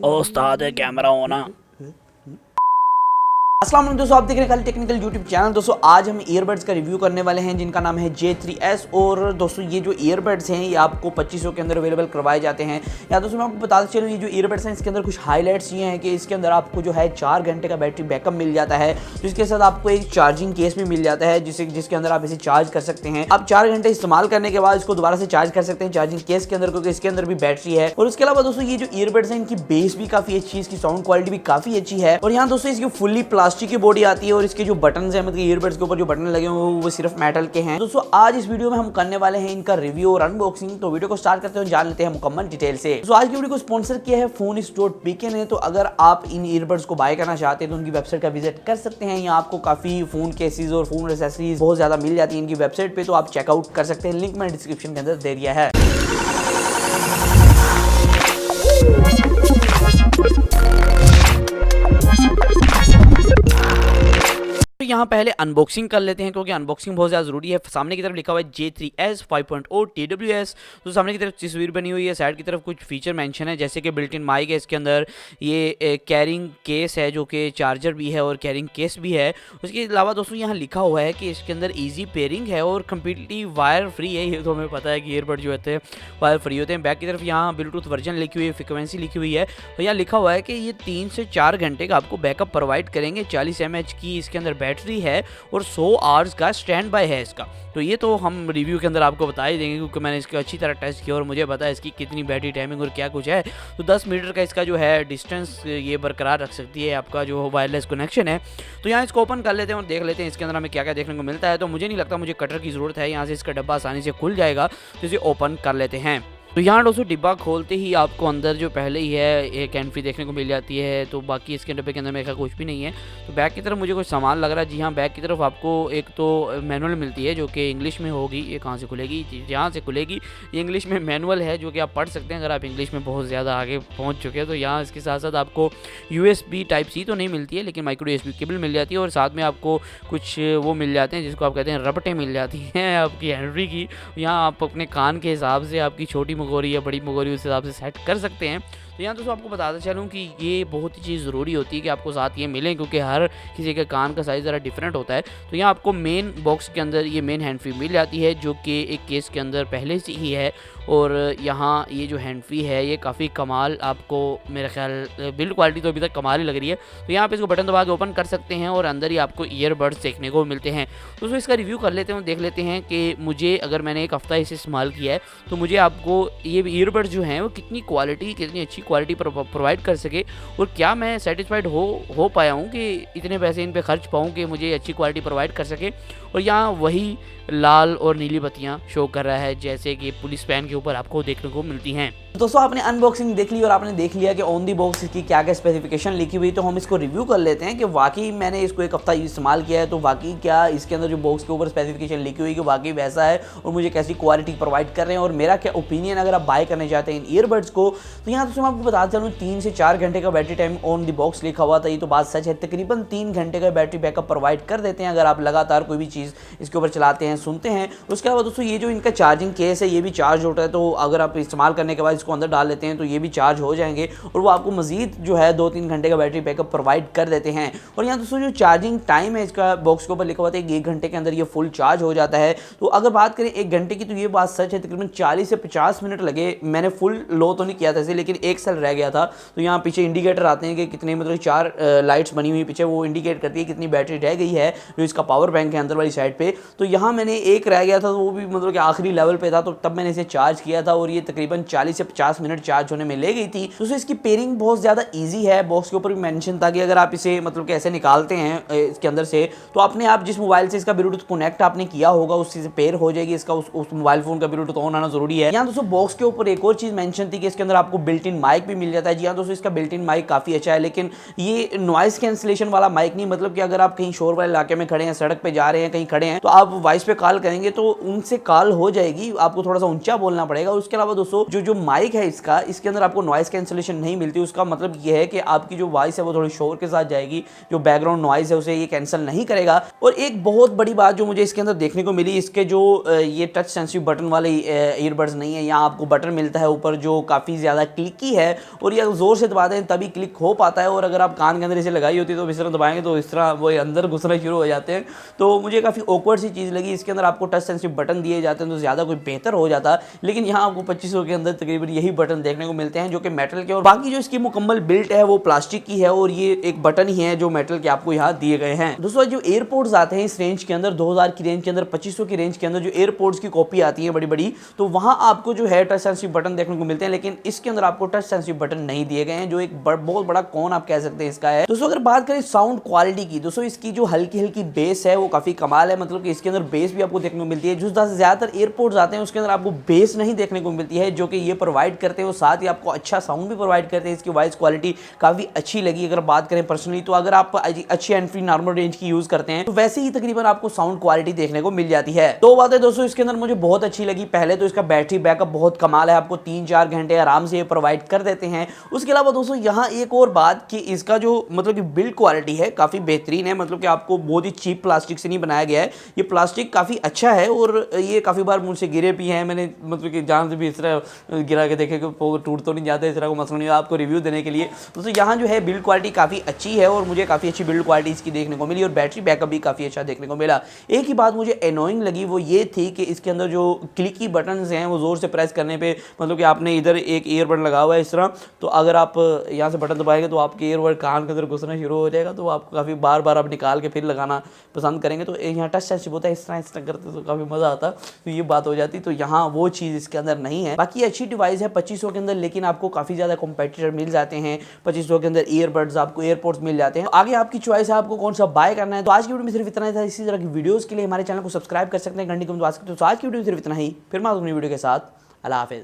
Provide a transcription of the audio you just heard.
उस्ताद camera होना। अस्सलाम वालेकुम दोस्तों, आप देख रहे हैं खाली टेक्निकल यूट्यूब चैनल। दोस्तों आज हम ईयरबड्स का रिव्यू करने वाले हैं जिनका नाम है J3S। और दोस्तों ये जो ईयरबड्स हैं ये आपको 2500 के अंदर अवेलेबल करवाए जाते हैं। या दोस्तों मैं आपको बताते चलूँ, ये जो ईयरबड्स हैं इसके अंदर कुछ हाईलाइट्स ये हैं कि इसके अंदर आपको जो है 4 घंटे का बैटरी बैकअप मिल जाता है। जिसके साथ आपको एक चार्जिंग केस भी मिल जाता है जिसके अंदर आप इसे चार्ज कर सकते हैं। आप 4 घंटे इस्तेमाल करने के बाद इसको दोबारा से चार्ज कर सकते हैं चार्जिंग केस के अंदर, क्योंकि इसके अंदर भी बैटरी है। और उसके अलावा दोस्तों ये जो ईयरबड्स हैं इनकी बेस भी काफी अच्छी है, इसकी साउंड क्वालिटी भी काफी अच्छी है। और यहाँ दोस्तों इसकी फुल्ली प्लास्टिक की बॉडी आती है और इसके जो बटन है, मतलब ईयरबड्स के ऊपर जो बटन लगे हुए वो सिर्फ मेटल के हैं। दोस्तों आज इस वीडियो में हम करने वाले हैं इनका रिव्यू और अनबॉक्सिंग। तो वीडियो को स्टार्ट करते हैं, जान लेते हैं मुकम्मल डिटेल से। तो आज की वीडियो को स्पॉन्सर किया है Phoneist.pk ने। तो अगर आप इन ईयरबड्स को बाय करना चाहते हैं तो उनकी वेबसाइट का विजिट कर सकते हैं। यहाँ आपको काफी फोन केसेस और फोन एक्सेसरीज बहुत ज्यादा मिल जाती है इनकी वेबसाइट पे, तो आप चेकआउट कर सकते हैं। लिंक मैंने डिस्क्रिप्शन के अंदर दे दिया है। तो यहाँ पहले अनबॉक्सिंग कर लेते हैं, क्योंकि अनबॉक्सिंग बहुत ज़्यादा ज़रूरी है। सामने की तरफ लिखा हुआ है J3S 5.0 TWS। तो सामने की तरफ तस्वीर बनी हुई है, साइड की तरफ कुछ फीचर मेंशन है, जैसे कि बिल्ट इन माइक है इसके अंदर, ये कैरिंग केस है जो कि चार्जर भी है और कैरिंग केस भी है। उसके अलावा दोस्तों यहाँ लिखा हुआ है कि इसके अंदर ईजी पेयरिंग है और कम्प्लीटली वायर फ्री है। ये तो हमें पता है कि ईयरबड जो होते हैं वायर फ्री होते हैं। बैक की तरफ यहाँ ब्लूटूथ वर्जन लिखी हुई है, फ्रिक्वेंसी लिखी हुई है। और यहाँ लिखा हुआ है कि ये 3 से 4 घंटे का आपको बैकअप प्रोवाइड करेंगे। 40 mAh की इसके अंदर बैटरी है और 100 आवर्स का स्टैंड बाय है इसका। तो ये तो हम रिव्यू के अंदर आपको बता ही देंगे, क्योंकि मैंने इसको अच्छी तरह टेस्ट किया और मुझे पता है इसकी कितनी बैटरी टाइमिंग और क्या कुछ है। तो 10 मीटर का इसका जो है डिस्टेंस ये बरकरार रख सकती है आपका जो वायरलेस कनेक्शन है। तो यहाँ इसको ओपन कर लेते हैं और देख लेते हैं इसके अंदर हमें क्या क्या देखने को मिलता है। तो मुझे नहीं लगता मुझे कटर की ज़रूरत है, यहाँ से इसका डब्बा आसानी से खुल जाएगा। तो इसे ओपन कर लेते हैं। तो यहाँ दोस्तों डिब्बा खोलते ही आपको अंदर जो पहले ही है एक एंट्री देखने को मिल जाती है। तो बाकी इसके डब्बे के अंदर मेरे कुछ भी नहीं है। तो बैक की तरफ मुझे कुछ सामान लग रहा है। जी हाँ, बैक की तरफ आपको एक तो मैनुअल मिलती है जो कि इंग्लिश में होगी। ये कहाँ से खुलेगी? यहाँ से खुलेगी। ये इंग्लिश में मैनुअल है जो कि आप पढ़ सकते हैं अगर आप इंग्लिश में बहुत ज़्यादा आगे पहुँच चुके हैं। तो यहाँ इसके साथ साथ आपको USB Type-C तो नहीं मिलती है, लेकिन माइक्रो USB केबल मिल जाती है। और साथ में आपको कुछ वो मिल जाते हैं जिसको आप कहते हैं रबटें मिल जाती हैं आपकी हैंड्री की। यहाँ आप अपने कान के हिसाब से आपकी छोटी मगोरी या बड़ी मगोरी उस हिसाब से सेट कर सकते हैं। तो यहाँ दोस्तों आपको बताता चलूँ कि ये बहुत ही चीज़ ज़रूरी होती है कि आपको साथ ये मिलें, क्योंकि हर किसी के कान का साइज़ ज़रा डिफरेंट होता है। तो यहाँ आपको मेन बॉक्स के अंदर ये मेन हैंड फ्री मिल जाती है जो कि एक केस के अंदर पहले से ही है। और यहाँ ये जो हैंड फ्री है ये काफ़ी कमाल, आपको मेरे ख्याल बिल्ड क्वालिटी तो अभी तक कमाल ही लग रही है। तो यहाँ पे इसको बटन दबा के ओपन कर सकते हैं और अंदर ही आपको ईयरबड्स देखने को मिलते हैं। दोस्तों इसका रिव्यू कर लेते हैं, देख लेते हैं कि मुझे, अगर मैंने एक हफ़्ता इसे इस्तेमाल किया है तो मुझे आपको ये ईयरबड्स जो हैं वो कितनी अच्छी क्वालिटी प्रोवाइड कर सके और क्या मैं सेटिस्फाइड हो पाया हूँ कि इतने पैसे इन पे खर्च पाऊँ कि मुझे अच्छी क्वालिटी प्रोवाइड कर सके। और यहाँ वही लाल और नीली बत्तियां शो कर रहा है जैसे कि पुलिस वैन के ऊपर आपको देखने को मिलती हैं। दोस्तों आपने अनबॉक्सिंग देख ली और आपने देख लिया कि ऑन दी बॉक्स इसकी क्या क्या स्पेसिफिकेशन लिखी हुई। तो हम इसको रिव्यू कर लेते हैं कि वाकई मैंने इसको एक हफ्ता इस्तेमाल किया है तो वाकई क्या इसके अंदर जो बॉक्स के ऊपर स्पेसिफिकेशन लिखी हुई कि वाकई वैसा है और मुझे कैसी क्वालिटी प्रोवाइड कर रहे हैं और मेरा क्या ओपिनियन अगर आप बाय करने चाहते हैं इन ईयरबड्स को। तो यहाँ दोस्तों मैं आपको बताता चलूँ 3 से 4 घंटे का battery time on the box लिखा हुआ था। ये तो बात सच है, तकरीबन 3 घंटे का बैटरी बैकअप प्रोवाइड कर देते हैं अगर आप लगातार कोई भी चीज़ इसके ऊपर चलाते हैं, सुनते हैं। उसके अलावा दोस्तों ये जो इनका चार्जिंग केस है ये भी चार्ज होता है, तो अगर आप इस्तेमाल करने के बाद इसको अंदर डाल लेते हैं तो ये भी चार्ज हो जाएंगे और वो आपको मजीद जो है 2-3 घंटे का बैटरी बैकअप प्रोवाइड कर देते हैं। और यहाँ दोस्तों जो चार्जिंग टाइम है इसका बॉक्स के ऊपर लिखा हुआ था 1 घंटे के अंदर ये फुल चार्ज हो जाता है। तो अगर बात करें 1 घंटे की तो ये बात सच है, तकरीबन 40 से 50 मिनट लगे। मैंने फुल लो तो नहीं किया था इसे, लेकिन 1 सेल रह गया था। तो यहाँ पीछे इंडिकेटर आते हैं कि कितने, मतलब 4 लाइट्स बनी हुई पीछे, वो इंडिकेट करती है कितनी बैटरी रह गई है जो इसका पावर बैंक है अंदर वाली साइड पे। तो यहाँ मैंने 1 रह गया था, तो वो भी मतलब कि आखिरी लेवल पे था, तो तब मैंने इसे चार्ज किया था और ये तकरीबन 40 से 50 मिनट चार्ज होने में ले गई थी। दोस्तों इसकी पेयरिंग बहुत ज़्यादा इजी है। बॉक्स के ऊपर भी मेंशन था कि अगर आप इसे मतलब कि ऐसे निकालते हैं इसके अंदर से तो अपने आप जिस मोबाइल से इसका ब्लूटूथ कनेक्ट आपने किया होगा उससे पेयर हो जाएगी, इसका उस मोबाइल फोन का ब्लूटूथ ऑन आना जरूरी है। यहाँ दोस्तों बॉक्स के ऊपर एक और चीज़ मेंशन थी कि इसके अंदर आपको बिल्ट इन माइक भी मिल जाता है। जी हाँ दोस्तों, इसका बिल्ट इन माइक काफ़ी अच्छा है, लेकिन ये नॉइस कैंसिलेशन वाला माइक नहीं, मतलब कि अगर आप कहीं शोर वाले इलाके में खड़े हैं, सड़क पर जा रहे हैं, कहीं खड़े हैं तो आप वॉइस पे कॉल करेंगे तो उनसे कॉल हो जाएगी, आपको थोड़ा सा ऊंचा बोलना पड़ेगा। उसके अलावा दोस्तों जो माइक है इसके अंदर आपको नॉइस कैंसिलेशन नहीं मिलती। उसका मतलब ये है कि आपकी जो वॉइस है वो थोड़ी शोर के साथ जाएगी, जो बैकग्राउंड नॉइस है उसे ये कैंसिल नहीं करेगा। और एक बहुत बड़ी बात जो मुझे इसके अंदर देखने को मिली, इसके जो ये टच सेंसिटिव बटन वाले ईयरबड्स नहीं है, यहाँ आपको बटन मिलता है ऊपर जो काफ़ी ज़्यादा क्लिकी है और ये ज़ोर से दबा दें तभी क्लिक हो पाता है। और अगर आप कान के अंदर इसे लगाई होती है तो इस तरह दबाएंगे तो इस तरह वो अंदर घुसना शुरू हो जाते हैं। तो मुझे काफ़ी ऑकवर्ड सी चीज़ लगी। इसके अंदर आपको टच सेंसिटिव बटन दिए जाते हैं तो ज़्यादा कोई बेहतर हो जाता, लेकिन यहाँ आपको 2500 के अंदर तकरीबन यही बटन देखने को मिलते हैं जो कि मेटल के, और बाकी जो इसकी मुकम्मल बिल्ट है वो प्लास्टिक की है और ये एक बटन ही है जो मेटल के आपको यहाँ दिए गए हैं। दोस्तों जो एयरपोर्ट्स आते हैं इस रेंज के अंदर 2000 की रेंज के अंदर 2500 की रेंज के अंदर जो एयरपोर्ट्स की कॉपी आती है बड़ी बड़ी, तो वहाँ आपको जो है टच सेंसिटिव बटन देखने को मिलते हैं, लेकिन इसके अंदर आपको टच सेंसिटिव बटन नहीं दिए गए हैं, जो एक बहुत बड़ा कौन आप कह सकते हैं इसका है। दोस्तों अगर बात करें साउंड क्वालिटी की, दोस्तों इसकी जो हल्की हल्की बेस है वो काफी कमाल है, मतलब कि इसके अंदर बेस भी आपको देखने को मिलती है। जो ज्यादातर एयरपोर्ट्स आते हैं उसके अंदर आपको बेस नहीं देखने को मिलती है, जो कि ये प्रोवाइड करते हैं, और साथ ही आपको अच्छा साउंड भी प्रोवाइड करते हैं। इसकी वॉइस क्वालिटी काफी अच्छी लगी अगर बात करें पर्सनली, तो अगर आप अच्छी एंड फ्री नॉर्मल रेंज की यूज करते हैं तो वैसे ही तकरीबन आपको साउंड क्वालिटी देखने को मिल जाती है। दो बातें दोस्तों इसके अंदर मुझे बहुत अच्छी लगी। पहले तो इसका बैटरी बैकअप बहुत कमाल है, आपको 3-4 घंटे आराम से ये प्रोवाइड कर देते हैं। उसके अलावा दोस्तों यहाँ एक और बात कि इसका जो मतलब कि बिल्ड क्वालिटी है काफ़ी बेहतरीन है, मतलब कि आपको बहुत ही चीप प्लास्टिक से नहीं बनाया गया है, ये प्लास्टिक काफ़ी अच्छा है और ये काफ़ी बार मुझसे गिरे भी हैं मैंने, मतलब कि जहाँ से भी इस तरह गिरा के देखे कि टूट तो नहीं जाते, इस तरह को मसला नहीं है आपको रिव्यू देने के लिए। दोस्तों यहाँ जो है बिल्ड क्वालिटी काफ़ी अच्छी है और मुझे काफ़ी अच्छी बिल्ड क्वालिटी इसकी देखने को मिली और बैटरी बैकअप भी काफ़ी अच्छा देखने को मिला। एक ही बात मुझे एनोइंग लगी वो ये थी कि इसके अंदर जो क्लिकी बटन्स हैं वो ज़ोर से प्रेस करने पे, मतलब कि आपने इधर एक ईयरबड लगा हुआ है इस तरह, तो अगर आप यहाँ से बटन दबाएंगे तो आपके ईयरबड कान के अंदर घुसना शुरू हो जाएगा, तो आपको काफ़ी बार बार आप निकाल के फिर लगाना पसंद करेंगे। तो यहाँ टच सेंसिटिव होता है, इस तरह करते तो काफ़ी मज़ा आता, तो ये बात हो जाती। तो यहाँ वो चीज़ इसके अंदर नहीं है। बाकी अच्छी डिवाइस है 2500 के अंदर, लेकिन आपको काफ़ी ज़्यादा कॉम्पिटिटर मिल जाते हैं 2500 के अंदर, ईयरबड्स आपको एयरपोर्ट्स मिल जाते हैं। आगे आपकी चॉइस है आपको कौन सा बाय करना है। तो आज की वीडियो में सिर्फ इतना ही था। इसी तरह की वीडियोज़ के लिए हमारे चैनल को सब्सक्राइब कर सकते हैं घंटी को दबा सकते हैं। तो आज की वीडियो में सिर्फ इतना ही, फिर मैं अपनी वीडियो के साथ, अल्लाह हाफिज़।